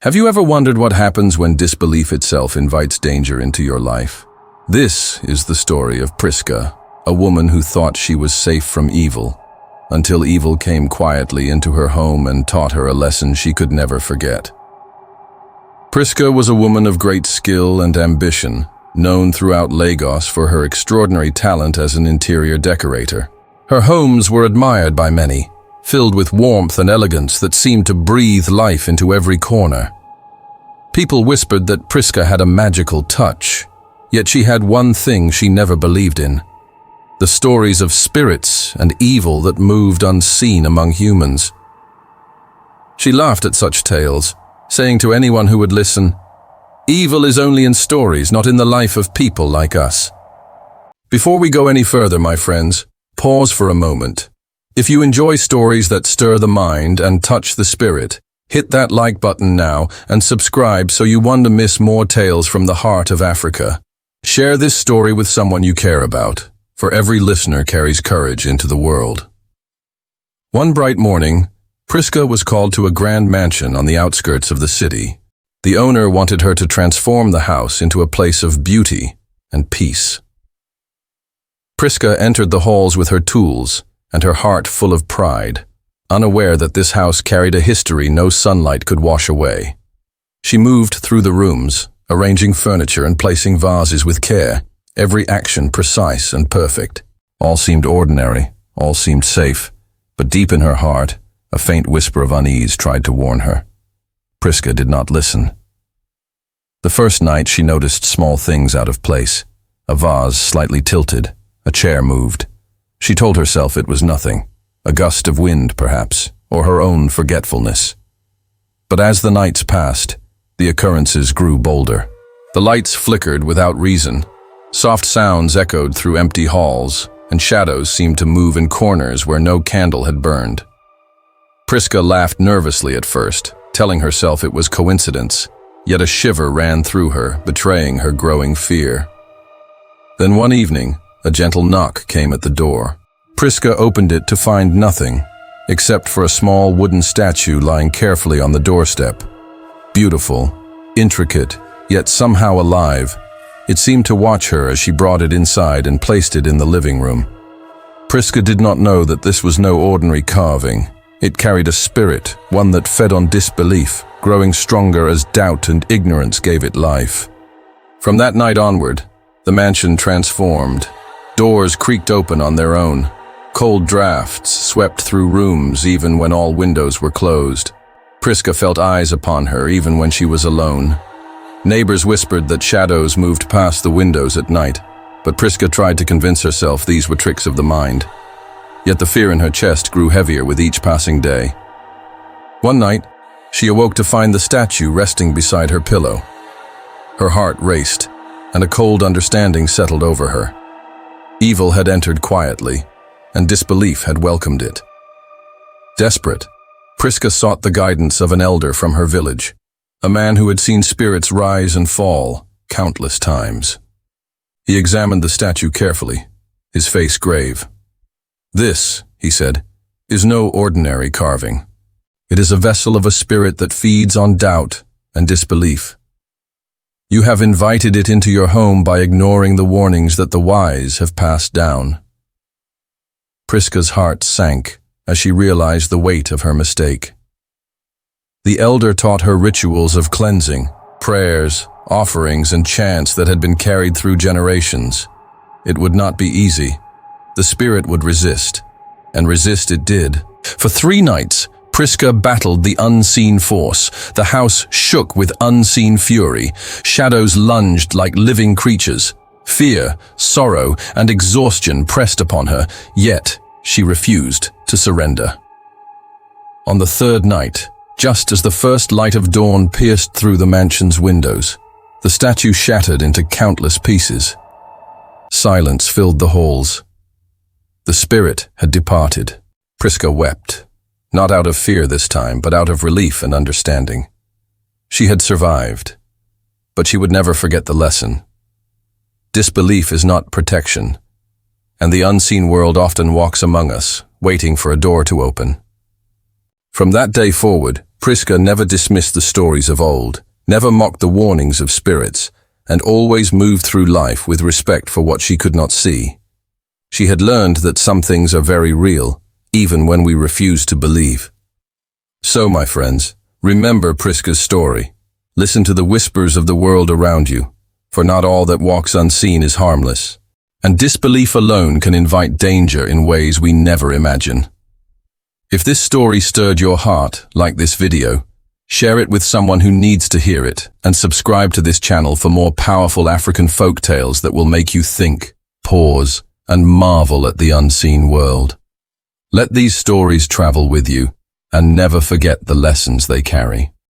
Have you ever wondered what happens when disbelief itself invites danger into your life? This is the story of Prisca, a woman who thought she was safe from evil, until evil came quietly into her home and taught her a lesson she could never forget. Prisca was a woman of great skill and ambition, known throughout Lagos for her extraordinary talent as an interior decorator. Her homes were admired by many, filled with warmth and elegance that seemed to breathe life into every corner. People whispered that Prisca had a magical touch, yet she had one thing she never believed in: the stories of spirits and evil that moved unseen among humans. She laughed at such tales, saying to anyone who would listen, "Evil is only in stories, not in the life of people like us." Before we go any further, my friends, pause for a moment. If you enjoy stories that stir the mind and touch the spirit, hit that like button now and subscribe so you won't miss more tales from the heart of Africa. Share this story with someone you care about, for every listener carries courage into the world. One bright morning, Prisca was called to a grand mansion on the outskirts of the city. The owner wanted her to transform the house into a place of beauty and peace. Prisca entered the halls with her tools and her heart full of pride, unaware that this house carried a history no sunlight could wash away. She moved through the rooms, arranging furniture and placing vases with care, every action precise and perfect. All seemed ordinary, all seemed safe, but deep in her heart, a faint whisper of unease tried to warn her. Prisca did not listen. The first night she noticed small things out of place: a vase slightly tilted, a chair moved. She told herself it was nothing, a gust of wind perhaps, or her own forgetfulness. But as the nights passed, the occurrences grew bolder. The lights flickered without reason. Soft sounds echoed through empty halls, and shadows seemed to move in corners where no candle had burned. Prisca laughed nervously at first, telling herself it was coincidence, yet a shiver ran through her, betraying her growing fear. Then one evening, a gentle knock came at the door. Prisca opened it to find nothing, except for a small wooden statue lying carefully on the doorstep. Beautiful, intricate, yet somehow alive, it seemed to watch her as she brought it inside and placed it in the living room. Prisca did not know that this was no ordinary carving. It carried a spirit, one that fed on disbelief, growing stronger as doubt and ignorance gave it life. From that night onward, the mansion transformed. Doors creaked open on their own. Cold drafts swept through rooms even when all windows were closed. Prisca felt eyes upon her even when she was alone. Neighbors whispered that shadows moved past the windows at night, but Prisca tried to convince herself these were tricks of the mind. Yet the fear in her chest grew heavier with each passing day. One night, she awoke to find the statue resting beside her pillow. Her heart raced, and a cold understanding settled over her. Evil had entered quietly, and disbelief had welcomed it. Desperate, Prisca sought the guidance of an elder from her village, a man who had seen spirits rise and fall countless times. He examined the statue carefully, his face grave. "This," he said, "is no ordinary carving. It is a vessel of a spirit that feeds on doubt and disbelief. You have invited it into your home by ignoring the warnings that the wise have passed down." Prisca's heart sank as she realized the weight of her mistake. The elder taught her rituals of cleansing, prayers, offerings, and chants that had been carried through generations. It would not be easy. The spirit would resist, and resist it did. For 3 nights, Prisca battled the unseen force. The house shook with unseen fury. Shadows lunged like living creatures. Fear, sorrow, and exhaustion pressed upon her, yet she refused to surrender. On the 3rd night, just as the first light of dawn pierced through the mansion's windows, the statue shattered into countless pieces. Silence filled the halls. The spirit had departed. Prisca wept. Not out of fear this time, but out of relief and understanding. She had survived, but she would never forget the lesson. Disbelief is not protection, and the unseen world often walks among us, waiting for a door to open. From that day forward, Prisca never dismissed the stories of old, never mocked the warnings of spirits, and always moved through life with respect for what she could not see. She had learned that some things are very real, even when we refuse to believe. So, my friends, remember Prisca's story. Listen to the whispers of the world around you, for not all that walks unseen is harmless, and disbelief alone can invite danger in ways we never imagine. If this story stirred your heart, like this video, share it with someone who needs to hear it, and subscribe to this channel for more powerful African folk tales that will make you think, pause, and marvel at the unseen world. Let these stories travel with you, and never forget the lessons they carry.